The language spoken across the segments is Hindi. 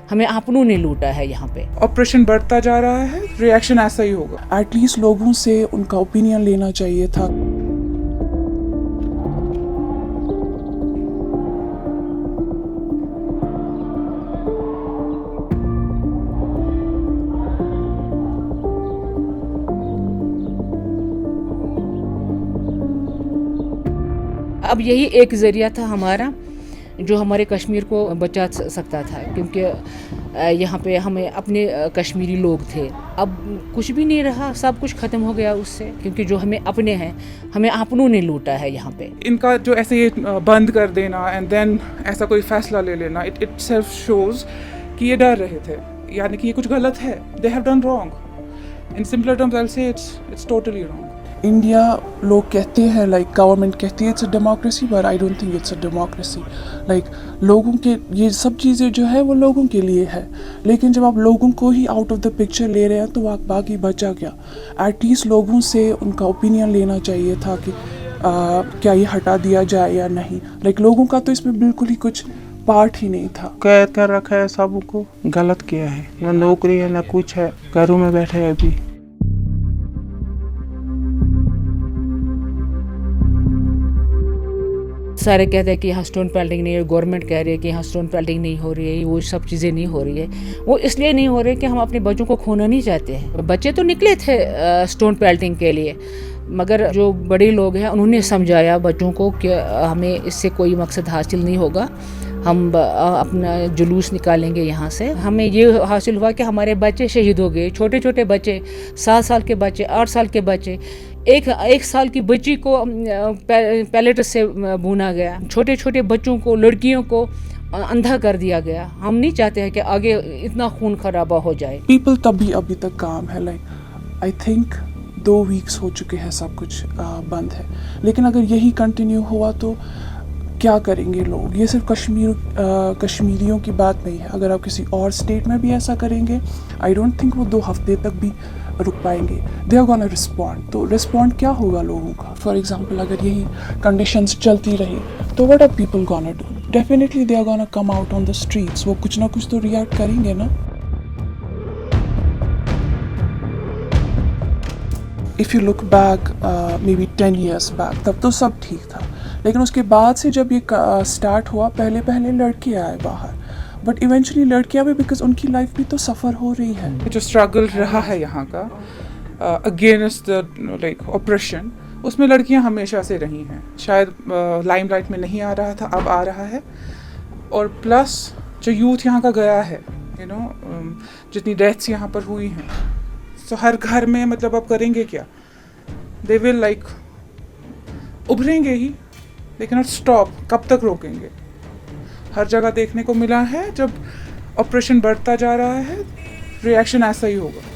हमें अपनों ने लूटा है यहाँ पे। ऑपरेशन बढ़ता जा रहा है, रिएक्शन ऐसा ही होगा। एटलीस्ट लोगों से उनका ओपिनियन लेना चाहिए था। अब यही एक ज़रिया था हमारा जो हमारे कश्मीर को बचा सकता था, क्योंकि यहाँ पे हमें अपने कश्मीरी लोग थे। अब कुछ भी नहीं रहा, सब कुछ ख़त्म हो गया उससे, क्योंकि जो हमें अपने हैं, हमें अपनों ने लूटा है यहाँ पे। इनका जो ऐसे ये बंद कर देना एंड देन ऐसा कोई फैसला ले लेना, इट सेल्फ शोज कि ये डर रहे थे, यानी कि ये कुछ गलत है। They have done wrong. In simpler terms I will say it's totally wrong. India लोग कहते हैं, लाइक गवर्नमेंट कहती है it's a democracy, but I don't think it's a democracy. Like लोगों के ये सब चीज़ें जो है वो लोगों के लिए है, लेकिन जब आप लोगों को ही आउट ऑफ द पिक्चर ले रहे हैं तो बाकी बचा क्या? एटलीस्ट लोगों से उनका ओपिनियन लेना चाहिए था कि क्या ये हटा दिया जाए या नहीं। लाइक लोगों का तो इसमें बिल्कुल ही कुछ पार्ट ही नहीं था। कैद कर रखा है सबको, गलत किया है। ना नौकरी है ना कुछ है, घरों में बैठे हैं अभी। सारे कहते हैं कि यहाँ स्टोन पेल्टिंग नहीं है, गवर्नमेंट कह रही है कि यहाँ स्टोन पेल्टिंग नहीं हो रही है, वो सब चीज़ें नहीं हो रही है। वो इसलिए नहीं हो रही है कि हम अपने बच्चों को खोना नहीं चाहते हैं। बच्चे तो निकले थे स्टोन पेल्टिंग के लिए, मगर जो बड़े लोग हैं उन्होंने समझाया बच्चों को कि हमें इससे कोई मकसद हासिल नहीं होगा, हम अपना जुलूस निकालेंगे यहाँ से। हमें ये हासिल हुआ कि हमारे बच्चे शहीद हो गए, छोटे छोटे बच्चे, 7 साल के बच्चे, 8 साल के बच्चे। एक साल की बच्ची को पैलेट से भूना गया, छोटे छोटे बच्चों को, लड़कियों को अंधा कर दिया गया। हम नहीं चाहते हैं कि आगे इतना खून खराबा हो जाए। पीपल तब भी अभी तक काम है। लाइक आई थिंक 2 वीक्स हो चुके हैं, सब कुछ बंद है। लेकिन अगर यही कंटिन्यू हुआ तो क्या करेंगे लोग? ये सिर्फ कश्मीरियों की बात नहीं है। अगर आप किसी और स्टेट में भी ऐसा करेंगे, आई डोंट थिंक वो 2 हफ्ते तक भी रुक पाएंगे। They are gonna respond. तो रिस्पॉन्ड क्या होगा लोगों का? फॉर एग्जाम्पल, अगर यही कंडीशंस चलती रही तो what are people gonna do? Definitely they are gonna come out on the streets. वो कुछ ना कुछ तो रिएक्ट करेंगे ना। If you look back maybe 10 years back, तब तो सब ठीक था। लेकिन उसके बाद से जब ये स्टार्ट हुआ, पहले लड़के आए बाहर, बट इवेंचुअली लड़कियां भी, बिकॉज उनकी लाइफ भी तो सफ़र हो रही है। जो स्ट्रगल रहा है यहाँ का अगेंस्ट द लाइक ऑपरेशन, उसमें लड़कियाँ हमेशा से रही हैं। शायद लाइमलाइट में नहीं आ रहा था, अब आ रहा है। और प्लस जो यूथ यहाँ का गया है, यू नो, जितनी डेथ्स यहाँ पर हुई हैं, तो हर घर में मतलब अब करेंगे क्या? दे विल लाइक उभरेंगे ही, लेकिन नॉट स्टॉप। कब तक रोकेंगे? हर जगह देखने को मिला है, जब ऑपरेशन बढ़ता जा रहा है, रिएक्शन ऐसा ही होगा।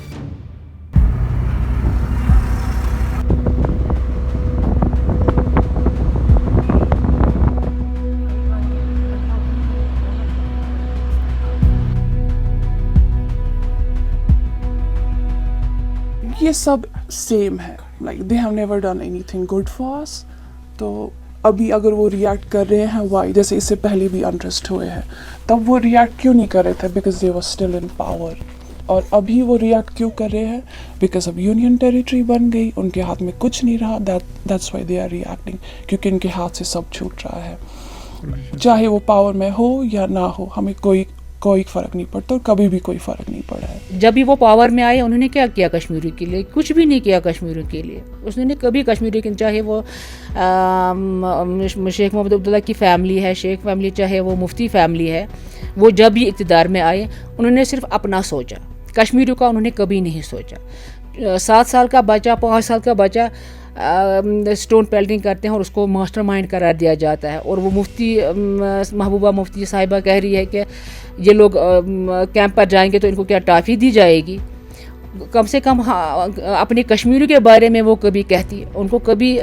ये सब सेम है। Like they have never done anything good for us. तो अभी अगर वो रिएक्ट कर रहे हैं, वाई? जैसे इससे पहले भी अनरेस्ट हुए हैं, तब वो रिएक्ट क्यों नहीं कर रहे थे? Because they were still in power. और अभी वो रिएक्ट क्यों कर रहे हैं? बिकॉज अब यूनियन टेरिटरी बन गई, उनके हाथ में कुछ नहीं रहा। That's why they are reacting, क्योंकि उनके हाथ से सब छूट रहा है। चाहे वो पावर में हो या ना हो, हमें कोई फ़र्क नहीं पड़ता, और कभी भी कोई फ़र्क नहीं पड़ा है। जब भी वो पावर में आए, उन्होंने क्या किया कश्मीरी के लिए? कुछ भी नहीं किया कश्मीरी के लिए। उसने कभी कश्मीरी के, चाहे वो शेख मोहम्मद अब्दुल्ला की फैमिली है, शेख फैमिली, चाहे वो मुफ्ती फैमिली है, वो जब भी इक़्तिदार में आए, उन्होंने सिर्फ अपना सोचा, कश्मीरियों का उन्होंने कभी नहीं सोचा। 7 साल का बच्चा, 5 साल का बच्चा स्टोन पेल्टिंग करते हैं और उसको मास्टरमाइंड करार दिया जाता है। और वो मुफ्ती महबूबा मुफ्ती साहिबा कह रही है कि ये लोग कैंप पर जाएंगे तो इनको क्या टॉफ़ी दी जाएगी? कम से कम अपने कश्मीरियों के बारे में वो कभी कहती, उनको कभी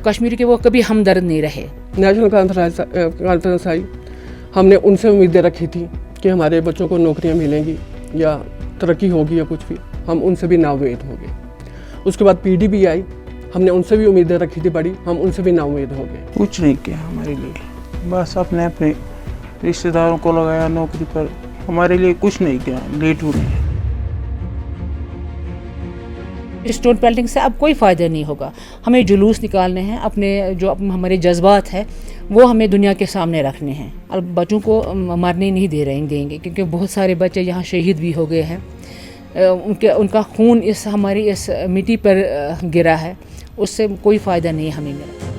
कश्मीरी के वो कभी हमदर्द नहीं रहे। नेशनल कॉन्फ्रेंस आई, हमने उनसे उम्मीदें रखी थी कि हमारे बच्चों को नौकरियां मिलेंगी या तरक्की होगी या कुछ भी, हम उनसे भी नाउम्मीद हो गए। उसके बाद पीडीपी आई, हमने उनसे भी उम्मीदें रखी थी बड़ी, हम उनसे भी नाउम्मीद हो गए। कुछ नहीं किया हमारे लिए, बस अपने अपने रिश्तेदारों को लगाया नौकरी पर, हमारे लिए कुछ नहीं किया, लेट हो गए। स्टोन पेल्टिंग से अब कोई फ़ायदा नहीं होगा। हमें जुलूस निकालने हैं, अपने जो हमारे जज्बात हैं वो हमें दुनिया के सामने रखने हैं। अब बच्चों को मरने नहीं देंगे, क्योंकि बहुत सारे बच्चे यहाँ शहीद भी हो गए हैं। उनका खून हमारी इस मिट्टी पर गिरा है, उससे कोई फ़ायदा नहीं हमें मिला।